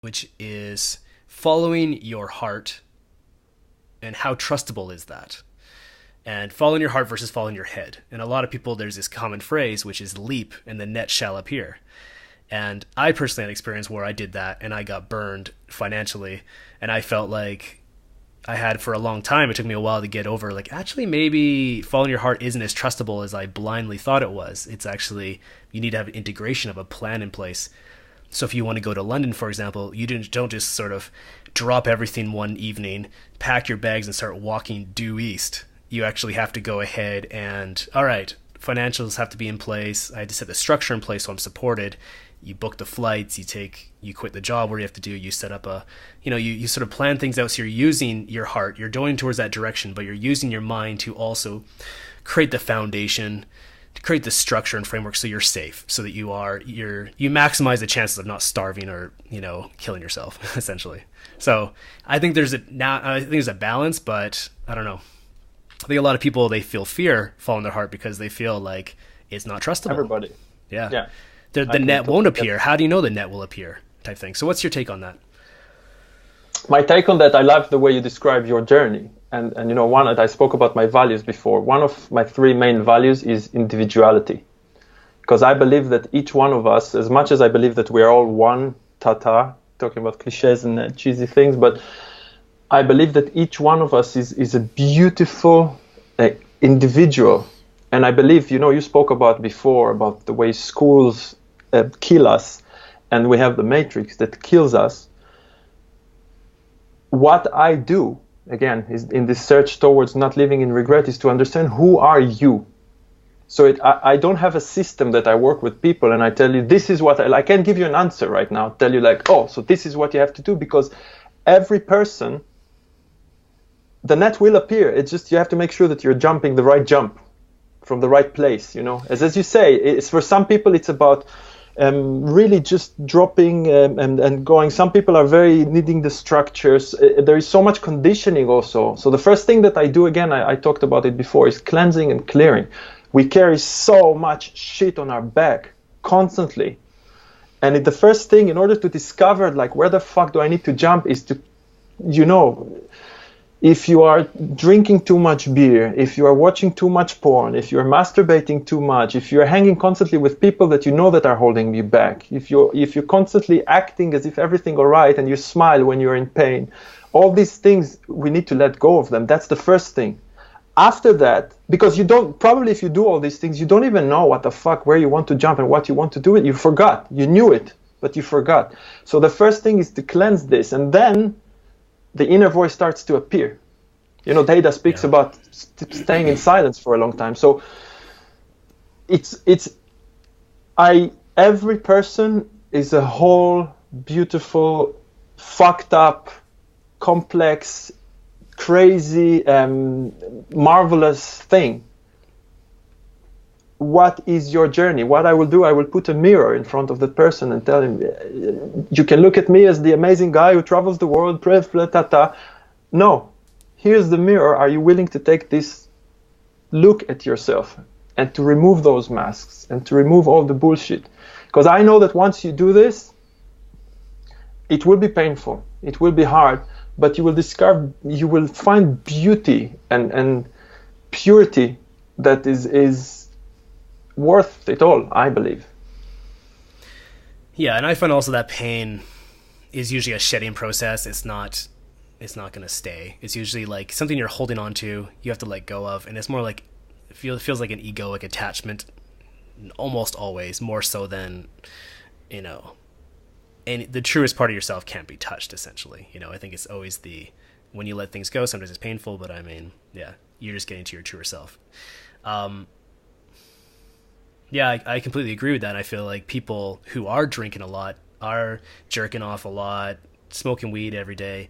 which is following your heart, and how trustable is that? And following your heart versus following your head. And a lot of people, there's this common phrase, which is leap and the net shall appear. And I personally had an experience where I did that and I got burned financially. And I felt like I had for a long time. It took me a while to get over, like, actually, maybe following your heart isn't as trustable as I blindly thought it was. It's actually, you need to have an integration of a plan in place. So if you want to go to London, for example, you don't just sort of drop everything one evening, pack your bags and start walking due east. You actually have to go ahead and, all right, financials have to be in place. I had to set the structure in place so I'm supported. You book the flights, you quit the job where you have to do, you set up you sort of plan things out. So you're using your heart, you're going towards that direction, but you're using your mind to also create the foundation, to create the structure and framework so you're safe, so that you maximize the chances of not starving or, killing yourself, essentially. So I think there's a balance, but I don't know. I think a lot of people, they feel fear following their heart because they feel like it's not trustable. Everybody. Yeah. The net won't appear. How do you know the net will appear? Type thing. So what's your take on that? My take on that, I love the way you describe your journey. And I spoke about my values before. One of my 3 main values is individuality. Because I believe that each one of us, as much as I believe that we are all one, talking about cliches and cheesy things, but I believe that each one of us is a beautiful individual. And I believe, you spoke about before about the way schools kill us, and we have the matrix that kills us. What I do, again, is in this search towards not living in regret, is to understand who are you. So I don't have a system that I work with people and I tell you, this is what I can't give you an answer right now, tell you like, oh, so this is what you have to do, because every person, the net will appear. It's just you have to make sure that you're jumping the right jump from the right place. As you say, it's for some people it's about really just dropping and going. Some people are very needing the structures. There is so much conditioning also. So the first thing that I do, again, I talked about it before, is cleansing and clearing. We carry so much shit on our back constantly. And the first thing, in order to discover like where the fuck do I need to jump, is to, if you are drinking too much beer, if you are watching too much porn, if you're masturbating too much, if you're hanging constantly with people that that are holding you back, if you're constantly acting as if everything all right and you smile when you're in pain, all these things, we need to let go of them. That's the first thing. After that, because if you do all these things, you don't even know what the fuck, where you want to jump and what you want to do. You forgot. You knew it, but you forgot. So the first thing is to cleanse this, and then the inner voice starts to appear. Data speaks about staying in silence for a long time. So every person is a whole, beautiful, fucked up, complex, crazy, marvelous thing. What is your journey? What I will do, I will put a mirror in front of the person and tell him, you can look at me as the amazing guy who travels the world, No, here's the mirror. Are you willing to take this look at yourself and to remove those masks and to remove all the bullshit? Because I know that once you do this, it will be painful. It will be hard, but you will find beauty and purity that is worth it all, I believe. Yeah, and I find also that pain is usually a shedding process. It's not going to stay. It's usually like something you're holding on to, you have to let go of, and it's more like, it feels like an egoic attachment, almost always, more so than, and the truest part of yourself can't be touched, essentially. I think it's always when you let things go, sometimes it's painful, but you're just getting to your truer self. I completely agree with that. I feel like people who are drinking a lot, are jerking off a lot, smoking weed every day,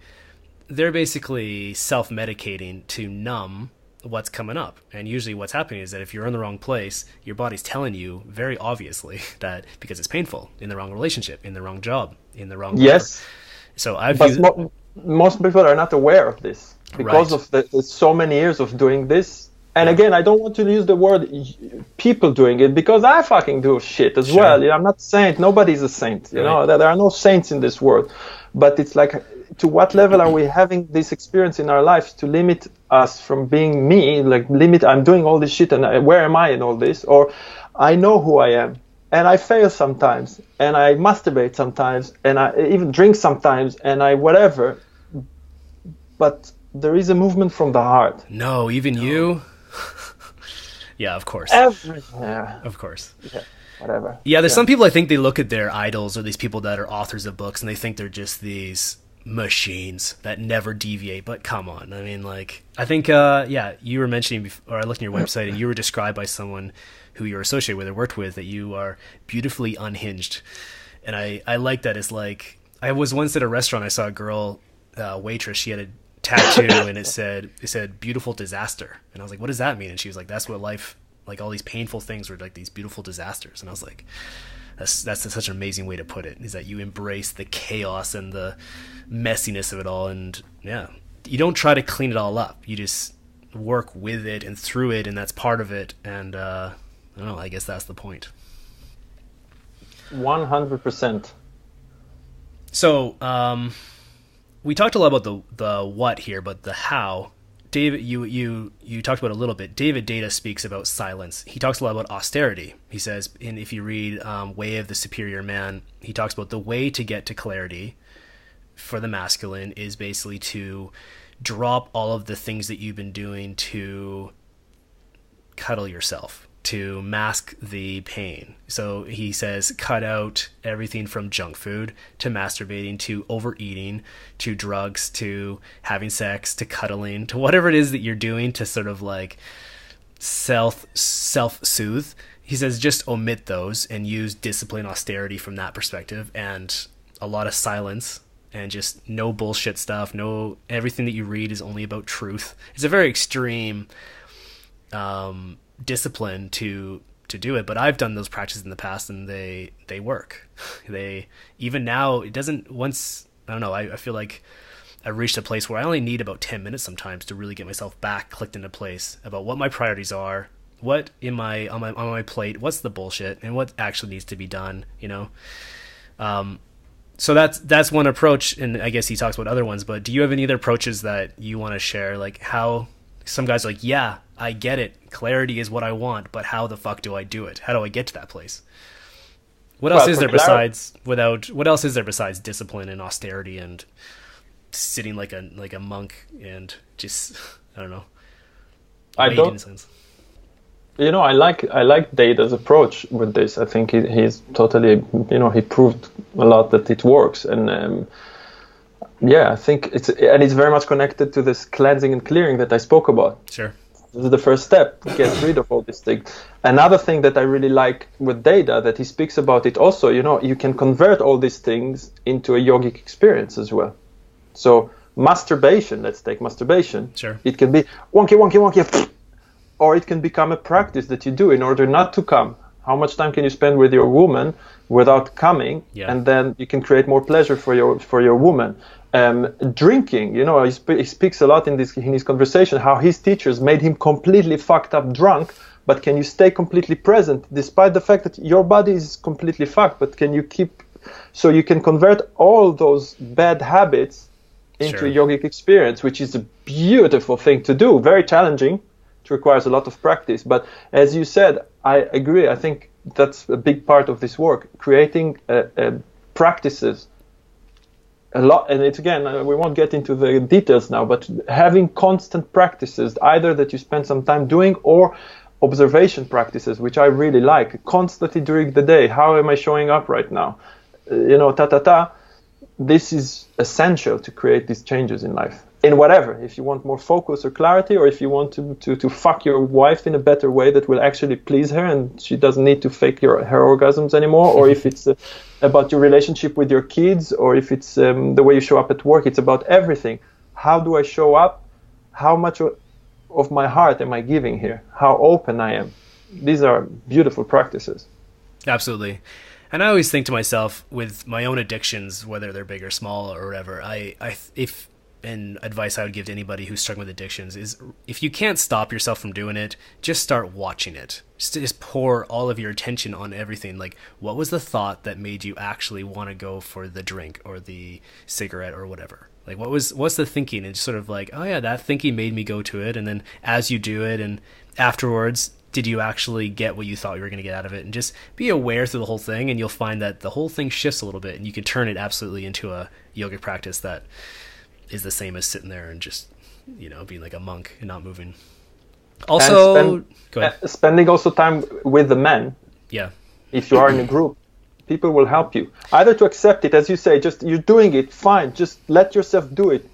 they're basically self-medicating to numb what's coming up. And usually what's happening is that if you're in the wrong place, your body's telling you very obviously that because it's painful, in the wrong relationship, in the wrong job, in the wrong yes whatever. But most people are not aware of this because of the so many years of doing this. And again, I don't want to use the word people doing it, because I fucking do shit as well. You know, I'm not a saint. Nobody's a saint. You know, there are no saints in this world. But it's like, to what level are we having this experience in our lives to limit us from being me? Like, I'm doing all this shit, and where am I in all this? Or I know who I am, and I fail sometimes, and I masturbate sometimes, and I even drink sometimes, and I whatever. But there is a movement from the heart. No, even you? Yeah, of course. Of course. Yeah, whatever. Yeah, there's some people, I think they look at their idols or these people that are authors of books, and they think they're just these machines that never deviate. But come on. I mean, like, I think, you were mentioning, or I looked at your website, and you were described by someone who you're associated with or worked with, that you are beautifully unhinged. And I like that. It's like, I was once at a restaurant, I saw a girl, waitress, she had a tattoo and it said beautiful disaster, and I was like, what does that mean? And she was like, that's what life, like, all these painful things were like these beautiful disasters. And I was like, that's such an amazing way to put it, is that you embrace the chaos and the messiness of it all, and you don't try to clean it all up, you just work with it and through it, and that's part of it. And I don't know, I guess that's the point. 100%. So we talked a lot about the what here, but the how. David, you talked about it a little bit. David Data speaks about silence. He talks a lot about austerity. He says, and if you read Way of the Superior Man, he talks about the way to get to clarity for the masculine is basically to drop all of the things that you've been doing to cuddle yourself, to mask the pain. So he says, cut out everything from junk food to masturbating to overeating to drugs to having sex to cuddling to whatever it is that you're doing to sort of like self-soothe. He says, just omit those and use discipline, austerity from that perspective, and a lot of silence and just no bullshit stuff. No, everything that you read is only about truth. It's a very extreme discipline to do it, but I've done those practices in the past, and they work. They, even now, it doesn't, once, I don't know, I feel like I've reached a place where I only need about 10 minutes sometimes to really get myself back clicked into place about what my priorities are, what on my plate, what's the bullshit, and what actually needs to be done, you know. So that's one approach, and I guess he talks about other ones, but do you have any other approaches that you want to share? Like, how some guys are like, yeah, I get it, clarity is what I want, but how the fuck do I do it? How do I get to that place? What else is there besides discipline and austerity and sitting like a monk and just, I don't know. I like Data's approach with this. I think he's totally, he proved a lot that it works, and I think it's very much connected to this cleansing and clearing that I spoke about. Sure. This is the first step, to get rid of all these things. Another thing that I really like with Data, that he speaks about it also, you can convert all these things into a yogic experience as well. So masturbation, let's take masturbation. Sure. It can be wonky, or it can become a practice that you do in order not to come. How much time can you spend with your woman without coming? Yeah. And then you can create more pleasure for your woman. Drinking, he speaks a lot in his conversation how his teachers made him completely fucked up drunk, but can you stay completely present despite the fact that your body is completely fucked, but can you keep, so you can convert all those bad habits into a yogic experience, which is a beautiful thing to do, very challenging. It requires a lot of practice, but as you said, I agree. I think that's a big part of this work, creating practices a lot. And it's, again, we won't get into the details now, but having constant practices, either that you spend some time doing or observation practices, which I really like, constantly during the day. How am I showing up right now? This is essential to create these changes in life. In whatever, if you want more focus or clarity, or if you want to fuck your wife in a better way that will actually please her and she doesn't need to fake her orgasms anymore, or if it's about your relationship with your kids, or if it's the way you show up at work, it's about everything. How do I show up? How much of my heart am I giving here? How open I am? These are beautiful practices. Absolutely. And I always think to myself, with my own addictions, whether they're big or small or whatever, and advice I would give to anybody who's struggling with addictions is, if you can't stop yourself from doing it, just start watching it. Just pour all of your attention on everything. Like, what was the thought that made you actually want to go for the drink or the cigarette or whatever? Like, what's the thinking? And just sort of like, oh yeah, that thinking made me go to it. And then as you do it and afterwards, did you actually get what you thought you were going to get out of it? And just be aware through the whole thing, and you'll find that the whole thing shifts a little bit, and you can turn it absolutely into a yogic practice that is the same as sitting there and just, being like a monk and not moving. Also, go ahead. Spending also time with the men. Yeah. If you are in a group, people will help you. Either to accept it, as you say, just you're doing it, fine. Just let yourself do it.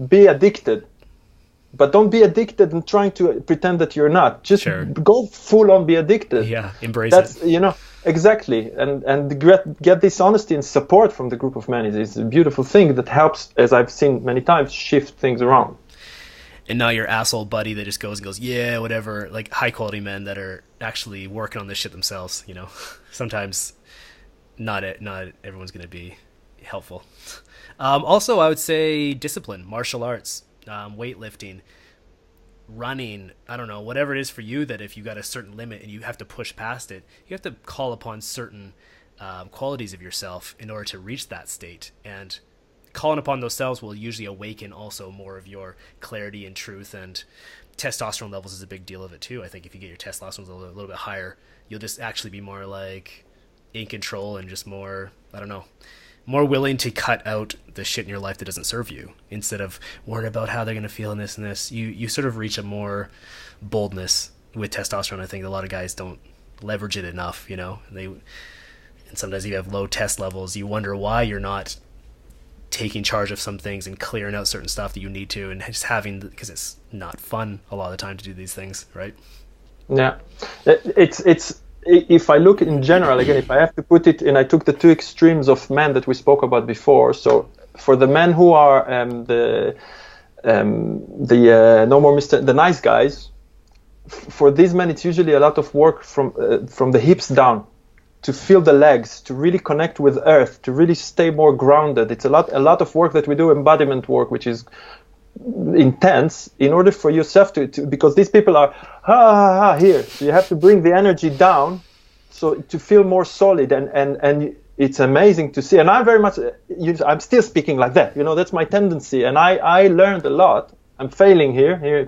Be addicted. But don't be addicted and trying to pretend that you're not. Just go full on, be addicted. Yeah, embrace it. Exactly. And get this honesty and support from the group of men is a beautiful thing that helps, as I've seen many times, shift things around. And not your asshole buddy that just goes, yeah, whatever. Like high quality men that are actually working on this shit themselves. Sometimes not everyone's going to be helpful. Also, I would say discipline, martial arts. Weightlifting, running, I don't know, whatever it is for you, that if you got a certain limit and you have to push past it, you have to call upon certain qualities of yourself in order to reach that state. And calling upon those selves will usually awaken also more of your clarity and truth, and testosterone levels is a big deal of it too. I think if you get your testosterone a little bit higher, you'll just actually be more like in control and just more, I don't know, more willing to cut out the shit in your life that doesn't serve you, instead of worrying about how they're going to feel in this and this. You sort of reach a more boldness with testosterone. I think a lot of guys don't leverage it enough, and sometimes you have low test levels. You wonder why you're not taking charge of some things and clearing out certain stuff that you need to, and just because it's not fun a lot of the time to do these things, right? Yeah. It's if I look in general, again, if I have to put it, and I took the two extremes of men that we spoke about before. So for the men who are the no more Mr. the nice guys, for these men, it's usually a lot of work from the hips down, to feel the legs, to really connect with earth, to really stay more grounded. It's a lot of work that we do, embodiment work, which is intense, in order for yourself to because these people are here, so you have to bring the energy down, so to feel more solid, and it's amazing to see. And I'm very much I'm still speaking like that, that's my tendency, and I learned a lot. I'm failing here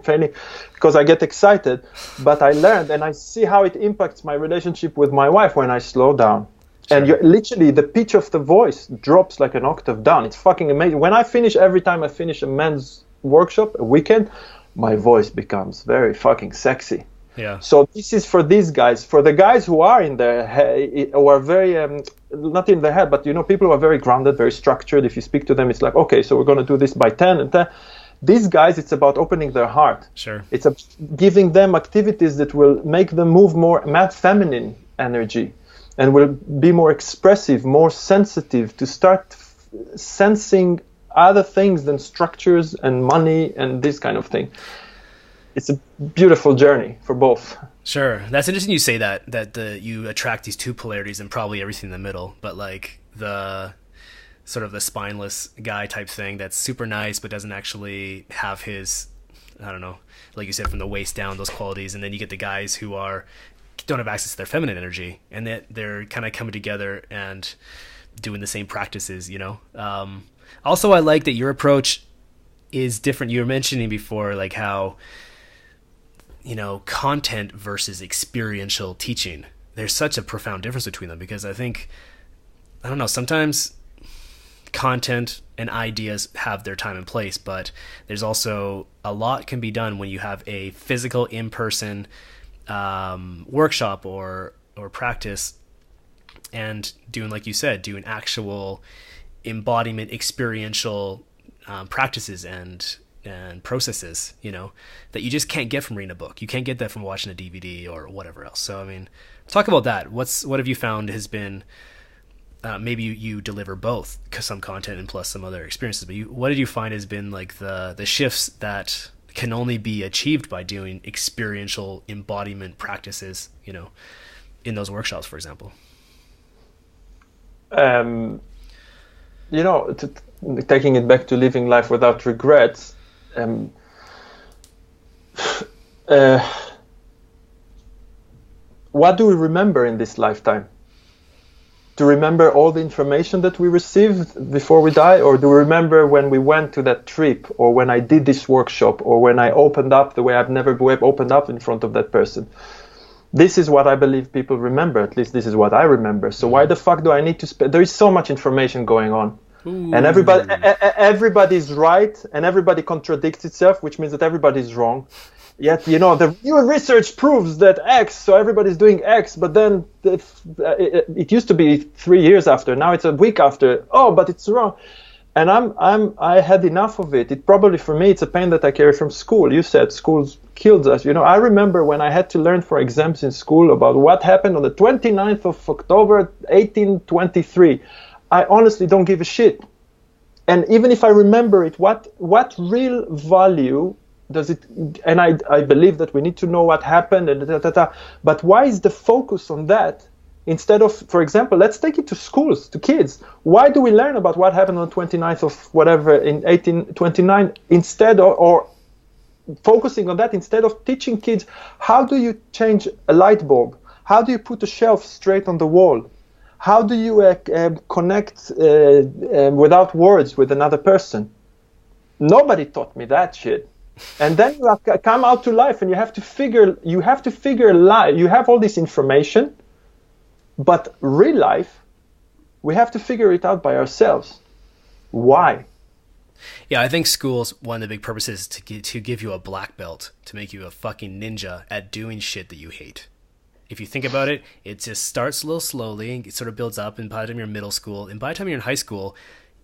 because I get excited, but I learned, and I see how it impacts my relationship with my wife when I slow down. Sure. And literally the pitch of the voice drops like an octave down. It's fucking amazing. Every time I finish a men's workshop, a weekend, my voice becomes very fucking sexy. Yeah. So this is for these guys. For the guys who are in their head, or are very not in their head, but people who are very grounded, very structured. If you speak to them, it's like, okay, so we're going to do this by 10 and 10. These guys, it's about opening their heart. Sure. It's about giving them activities that will make them move more mad feminine energy, and will be more expressive, more sensitive, to start sensing other things than structures and money and this kind of thing. It's a beautiful journey for both. Sure. That's interesting you say that you attract these two polarities and probably everything in the middle, but like the sort of the spineless guy type thing that's super nice but doesn't actually have his, I don't know, like you said, from the waist down, those qualities. And then you get the guys who don't have access to their feminine energy, and that they're kind of coming together and doing the same practices, Also, I like that your approach is different. You were mentioning before, like how, content versus experiential teaching. There's such a profound difference between them, because I think, I don't know, sometimes content and ideas have their time and place, but there's also a lot can be done when you have a physical in-person workshop or practice, and doing, like you said, doing actual embodiment, experiential practices and processes, that you just can't get from reading a book. You can't get that from watching a DVD or whatever else. So, I mean, talk about that. What have you found has been, maybe you deliver both, some content and plus some other experiences, but what did you find has been like the shifts that can only be achieved by doing experiential embodiment practices, in those workshops, for example? taking it back to living life without regrets, what do we remember in this lifetime? To remember all the information that we received before we die, or do we remember when we went to that trip, or when I did this workshop, or when I opened up the way I've never opened up in front of that person? This is what I believe people remember. At least this is what I remember. So why the fuck do I need to spend? There is so much information going on. Ooh. And everybody's right, and everybody contradicts itself, which means that everybody's wrong. Yet, the new research proves that X, so everybody's doing X, but then it used to be 3 years after, now it's a week after. Oh, but it's wrong. And I had enough of it. It probably, for me, it's a pain that I carry from school. You said schools killed us. I remember when I had to learn for exams in school about what happened on the 29th of October, 1823. I honestly don't give a shit. And even if I remember it, what real value does it? And I believe that we need to know what happened, but why is the focus on that instead of, for example, let's take it to schools, to kids. Why do we learn about what happened on the 29th of whatever in 1829 instead or focusing on that instead of teaching kids how do you change a light bulb? How do you put a shelf straight on the wall? How do you connect without words with another person? Nobody taught me that shit. And then you come out to life and you have to figure life. You have all this information, but real life, we have to figure it out by ourselves. Why? Yeah, I think school's one of the big purposes is to give you a black belt, to make you a fucking ninja at doing shit that you hate. If you think about it, it just starts a little slowly and it sort of builds up, and by the time you're in middle school, and by the time you're in high school,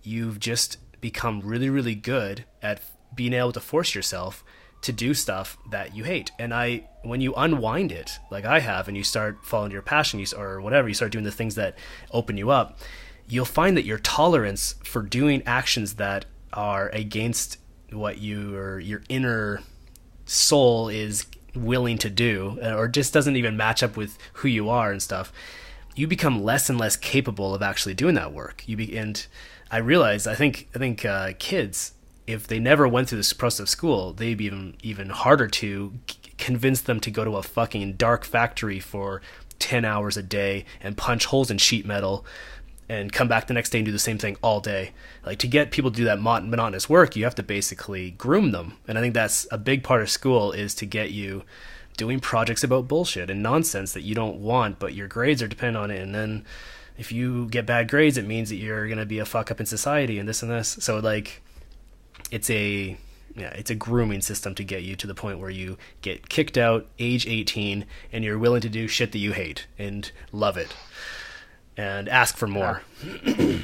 you've just become really, really good at being able to force yourself to do stuff that you hate. And when you unwind it, like I have, and you start following your passion, or whatever, you start doing the things that open you up, you'll find that your tolerance for doing actions that are against what your inner soul is willing to do, or just doesn't even match up with who you are and stuff, you become less and less capable of actually doing that work. And I realized, I think kids, if they never went through this process of school, they'd be even harder to convince them to go to a fucking dark factory for 10 hours a day and punch holes in sheet metal and come back the next day and do the same thing all day. Like, to get people to do that monotonous work, you have to basically groom them. And I think that's a big part of school, is to get you doing projects about bullshit and nonsense that you don't want, but your grades are dependent on it. And then if you get bad grades, it means that you're going to be a fuck up in society and this and this. So like, it's a grooming system to get you to the point where you get kicked out age 18 and you're willing to do shit that you hate and love it and ask for more. Yeah.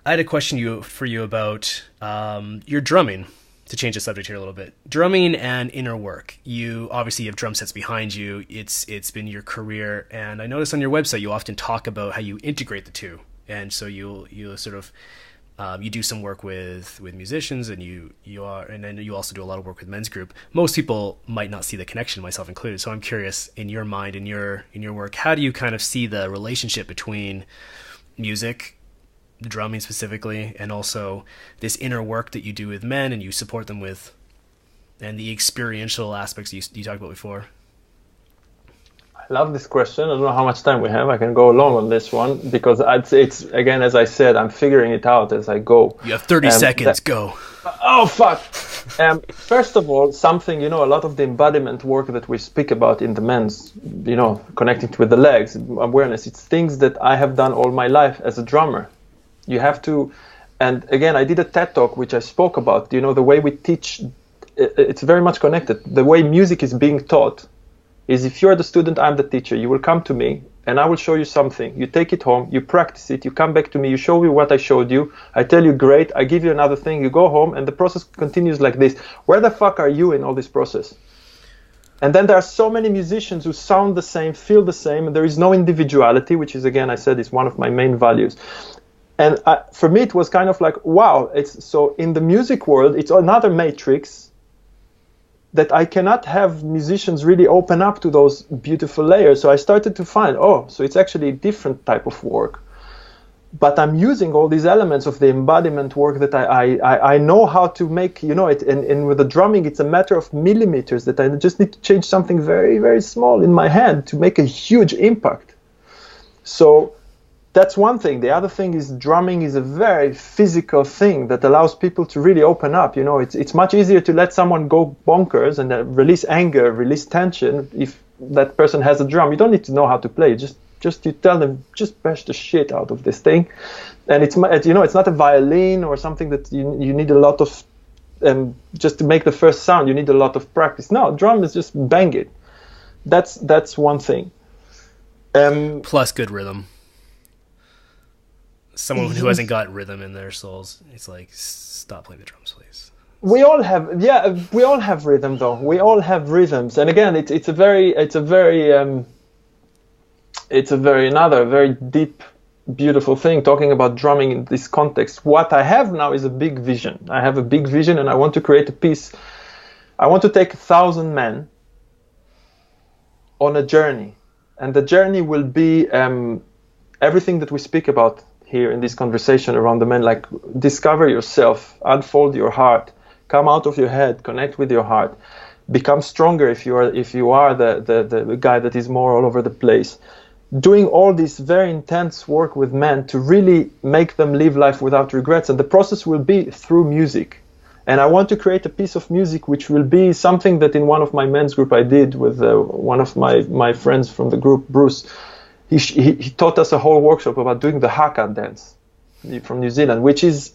I had a question for you about your drumming, to change the subject here a little bit. Drumming and inner work. You obviously have drum sets behind you. It's been your career, and I noticed on your website you often talk about how you integrate the two. And so you sort of you do some work with musicians, and and then you also do a lot of work with men's group. Most people might not see the connection, myself included. So I'm curious, in your mind, in your work, how do you kind of see the relationship between music, drumming specifically, and also this inner work that you do with men and you support them with, and the experiential aspects you talked about before? I love this question. I don't know how much time we have. I can go long on this one because it's again, as I said, I'm figuring it out as I go. You have 30 seconds. Go. Oh, fuck. First of all, something, a lot of the embodiment work that we speak about in the men's, connecting with the legs, awareness, it's things that I have done all my life as a drummer. You have to, and again, I did a TED talk which I spoke about, the way we teach, it's very much connected. The way music is being taught is, if you're the student, I'm the teacher. You will come to me and I will show you something. You take it home, you practice it, you come back to me, you show me what I showed you. I tell you, great, I give you another thing, you go home, and the process continues like this. Where the fuck are you in all this process? And then there are so many musicians who sound the same, feel the same, and there is no individuality, which is, again, I said, is one of my main values. And for me, it was kind of like, wow, so in the music world, it's another matrix that I cannot have musicians really open up to those beautiful layers. So I started to find, so it's actually a different type of work. But I'm using all these elements of the embodiment work that I know how to make, and with the drumming, it's a matter of millimeters that I just need to change something very, very small in my hand to make a huge impact. So that's one thing. The other thing is drumming is a very physical thing that allows people to really open up. It's much easier to let someone go bonkers and release anger, release tension if that person has a drum. You don't need to know how to play. Just you tell them, just bash the shit out of this thing. And it's not a violin or something that you need a lot of, just to make the first sound, you need a lot of practice. No, drum is just bang it. That's one thing. Plus good rhythm. Someone who hasn't got rhythm in their souls, it's like, stop playing the drums, please. We all have rhythm though. We all have rhythms, and again, it's a very deep, beautiful thing. Talking about drumming in this context, what I have now is a big vision. I have a big vision, and I want to create a piece. I want to take 1,000 men on a journey, and the journey will be everything that we speak about here in this conversation around the men, like discover yourself, unfold your heart, come out of your head, connect with your heart, become stronger if you are the guy that is more all over the place. Doing all this very intense work with men to really make them live life without regrets. And the process will be through music. And I want to create a piece of music which will be something that in one of my men's group I did with one of my friends from the group, Bruce. He taught us a whole workshop about doing the haka dance from New Zealand, which is,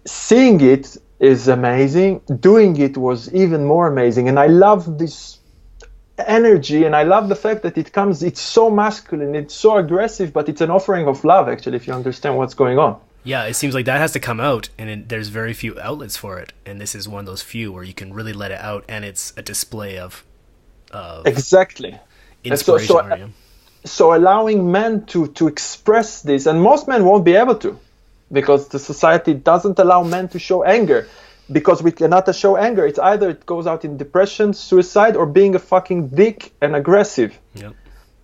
seeing it is amazing. Doing it was even more amazing. And I love this energy, and I love the fact that it's so masculine, it's so aggressive, but it's an offering of love, actually, if you understand what's going on. Yeah, it seems like that has to come out, and there's very few outlets for it. And this is one of those few where you can really let it out, and it's a display of exactly inspiration. So allowing men to express this, and most men won't be able to, because the society doesn't allow men to show anger, because we cannot show anger. It's either it goes out in depression, suicide, or being a fucking dick and aggressive. Yep.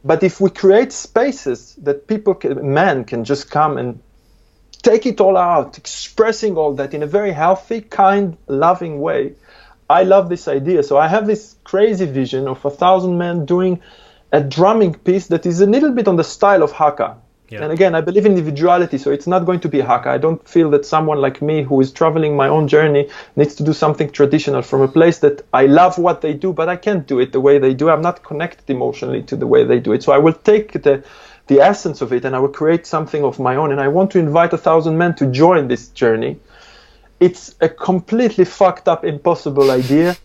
But if we create spaces that men can just come and take it all out, expressing all that in a very healthy, kind, loving way, I love this idea. So I have this crazy vision of 1,000 men doing a drumming piece that is a little bit on the style of haka. Yeah. And again, I believe in individuality, so it's not going to be haka. I don't feel that someone like me who is traveling my own journey needs to do something traditional from a place that I love what they do, but I can't do it the way they do. I'm not connected emotionally to the way they do it. So I will take the essence of it and I will create something of my own. And I want to invite 1,000 men to join this journey. It's a completely fucked up, impossible idea,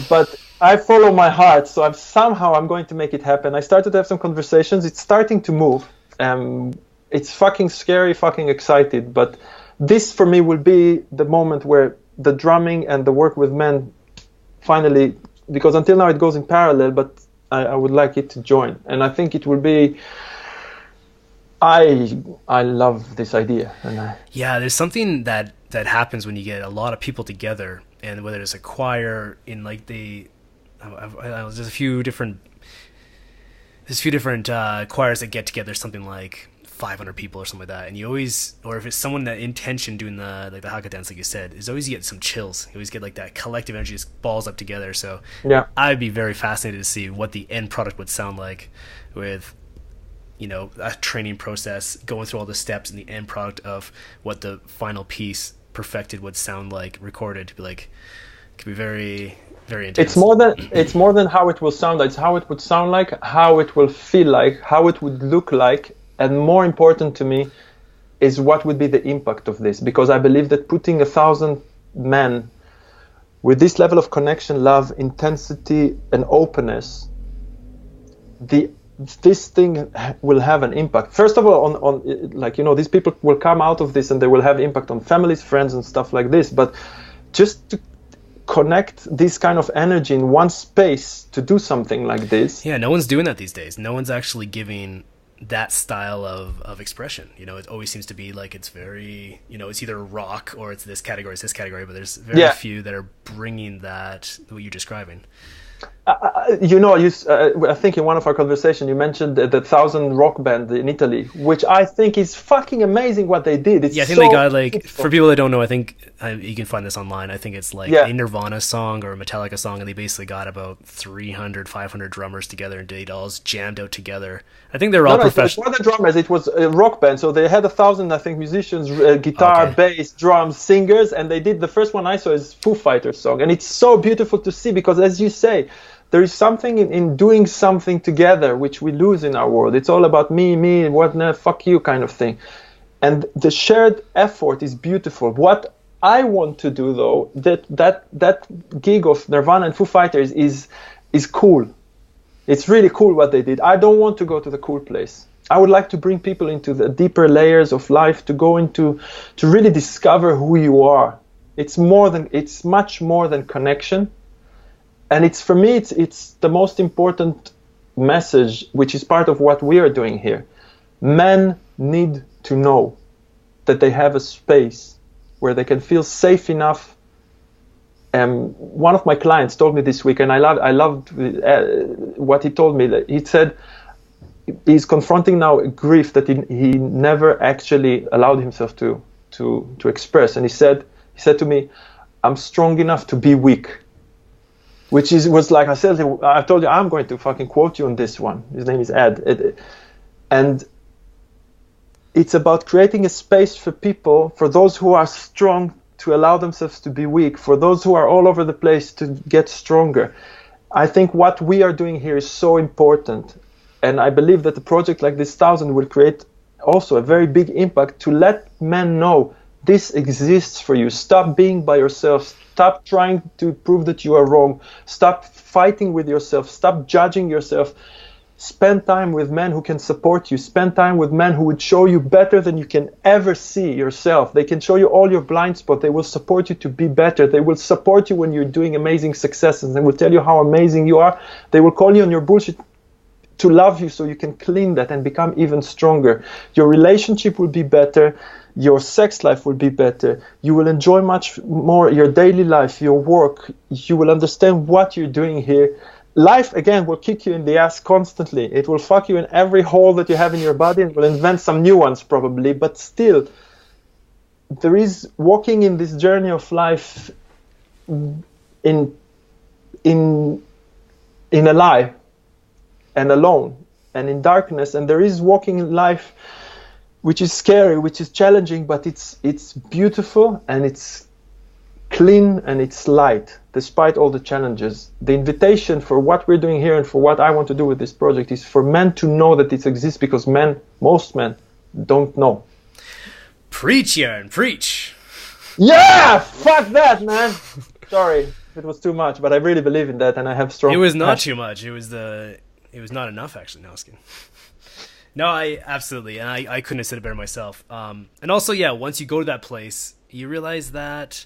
but I follow my heart, so I'm going to make it happen. I started to have some conversations. It's starting to move. It's fucking scary, fucking excited, but this for me will be the moment where the drumming and the work with men finally, because until now it goes in parallel, but I would like it to join, and I think it will be. I love this idea. Yeah, there's something that happens when you get a lot of people together, and whether it's a choir in like there's a few different choirs that get together, something like 500 people or something like that, and you always, or if it's someone that intention doing the haka dance, like you said, is always you get some chills. You always get like that collective energy just balls up together. So yeah, I'd be very fascinated to see what the end product would sound like with, a training process, going through all the steps, and the end product of what the final piece perfected would sound like, recorded, to be like, it could be very, very intense. It's more than how it will sound. It's how it would sound like, how it will feel like, how it would look like, and more important to me is what would be the impact of this, because I believe that putting 1,000 men with this level of connection, love, intensity, and openness, this thing will have an impact. First of all, on these people will come out of this and they will have impact on families, friends, and stuff like this. But just to connect this kind of energy in one space to do something like this. Yeah, no one's doing that these days. No one's actually giving that style of expression. You know, it always seems to be like it's very, you know, it's either rock or it's this category, it's this category, but there's very few that are bringing that, what you're describing. You know, I think in one of our conversations you mentioned the 1,000 rock band in Italy, which I think is fucking amazing what they did. It's I think they got like, for people that don't know, I think you can find this online. I think it's like a Nirvana song or a Metallica song, and they basically got about 300, 500 drummers together and did all jammed out together. I think they're all professional. It was the drummers. It was a rock band, so they had 1,000, I think, musicians, guitar, bass, drums, singers, and they did the first one I saw is Foo Fighters song, and it's so beautiful to see because, as you say, there is something in doing something together which we lose in our world. It's all about me, what, no, fuck you kind of thing. And the shared effort is beautiful. What I want to do, though, that gig of Nirvana and Foo Fighters is cool. It's really cool what they did. I don't want to go to the cool place. I would like to bring people into the deeper layers of life, to go into, to really discover who you are. It's much more than connection. And it's, for me, it's the most important message, which is part of what we are doing here. Men need to know that they have a space where they can feel safe enough. One of my clients told me this week, and I loved what he told me. He said he's confronting now a grief that he never actually allowed himself to express. And he said to me, "I'm strong enough to be weak." Which was like I said, I told you I'm going to fucking quote you on this one. His name is Ed. And it's about creating a space for people, for those who are strong to allow themselves to be weak, for those who are all over the place to get stronger. I think what we are doing here is so important. And I believe that a project like this 1,000 will create also a very big impact to let men know this exists for you. Stop being by yourself. Stop trying to prove that you are wrong. Stop fighting with yourself. Stop judging yourself. Spend time with men who can support you. Spend time with men who would show you better than you can ever see yourself. They can show you all your blind spots. They will support you to be better. They will support you when you're doing amazing successes. They will tell you how amazing you are. They will call you on your bullshit to love you so you can clean that and become even stronger. Your relationship will be better. Your sex life will be better. You will enjoy much more your daily life, your work. You will understand what you're doing here. Life, again, will kick you in the ass constantly. It will fuck you in every hole that you have in your body and will invent some new ones probably. But still, there is walking in this journey of life in a lie and alone and in darkness. And there is walking in life which is scary, which is challenging, but it's beautiful and it's clean and it's light, despite all the challenges. The invitation for what we're doing here and for what I want to do with this project is for men to know that it exists, because most men don't know. Preach, Yaron, preach. Yeah, fuck that, man. Sorry if it was too much, but I really believe in that, and I have strong... It was not too much. It was not enough, actually. No, I was kidding. No, I absolutely, and I couldn't have said it better myself. And also, yeah, once you go to that place, you realize that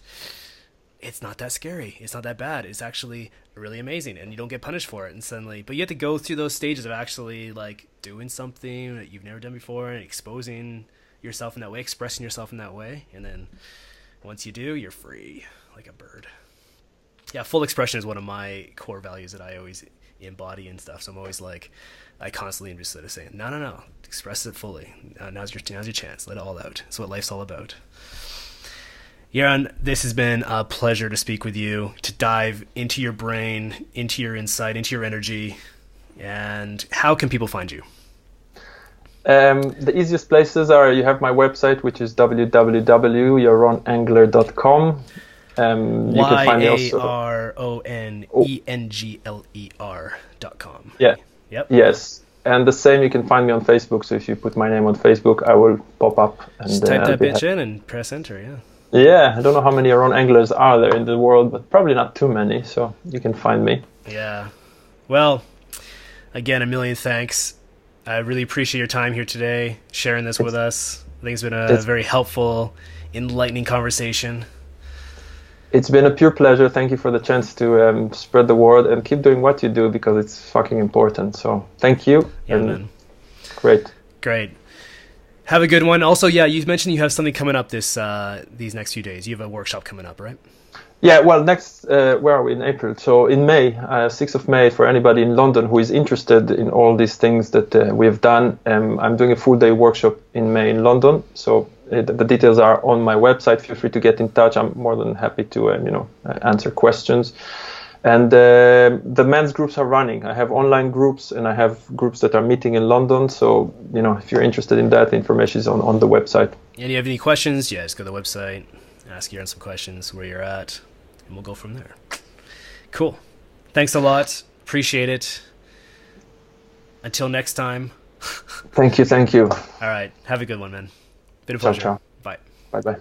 it's not that scary. It's not that bad. It's actually really amazing, and you don't get punished for it. And suddenly, but you have to go through those stages of actually like doing something that you've never done before and exposing yourself in that way, expressing yourself in that way, and then once you do, you're free like a bird. Yeah, full expression is one of my core values that I always embody and stuff. So I'm always like, I constantly am just sort of saying, no, express it fully. Now's your chance. Let it all out. That's what life's all about. Yaron, this has been a pleasure to speak with you, to dive into your brain, into your insight, into your energy. And how can people find you? The easiest places are, you have my website, which is www.yaronengler.com. You can find me also YARONENGLER.com. Yeah. Yep. Yes. And the same, you can find me on Facebook. So if you put my name on Facebook, I will pop up. And just type that bitch in and press enter, yeah. Yeah, I don't know how many Yaron Englers are there in the world, but probably not too many. So you can find me. Yeah. Well, again, a million thanks. I really appreciate your time here today, sharing this with us. I think it's been a very helpful, enlightening conversation. It's been a pure pleasure. Thank you for the chance to spread the word, and keep doing what you do, because it's fucking important. So thank you. Yeah, man. Great. Great. Have a good one. Also, yeah, you mentioned you have something coming up these next few days. You have a workshop coming up, right? Yeah, well, next, where are we in April? So in May, 6th of May, for anybody in London who is interested in all these things that we have done, I'm doing a full day workshop in May in London. So the details are on my website. Feel free to get in touch. I'm more than happy to, answer questions. And the men's groups are running. I have online groups and I have groups that are meeting in London. So, if you're interested in that, the information is on the website. And you have any questions? Yeah, just go to the website, ask Yaron some questions, where you're at, and we'll go from there. Cool. Thanks a lot. Appreciate it. Until next time. Thank you. All right. Have a good one, man. Been a pleasure. Ciao. Bye. Bye-bye.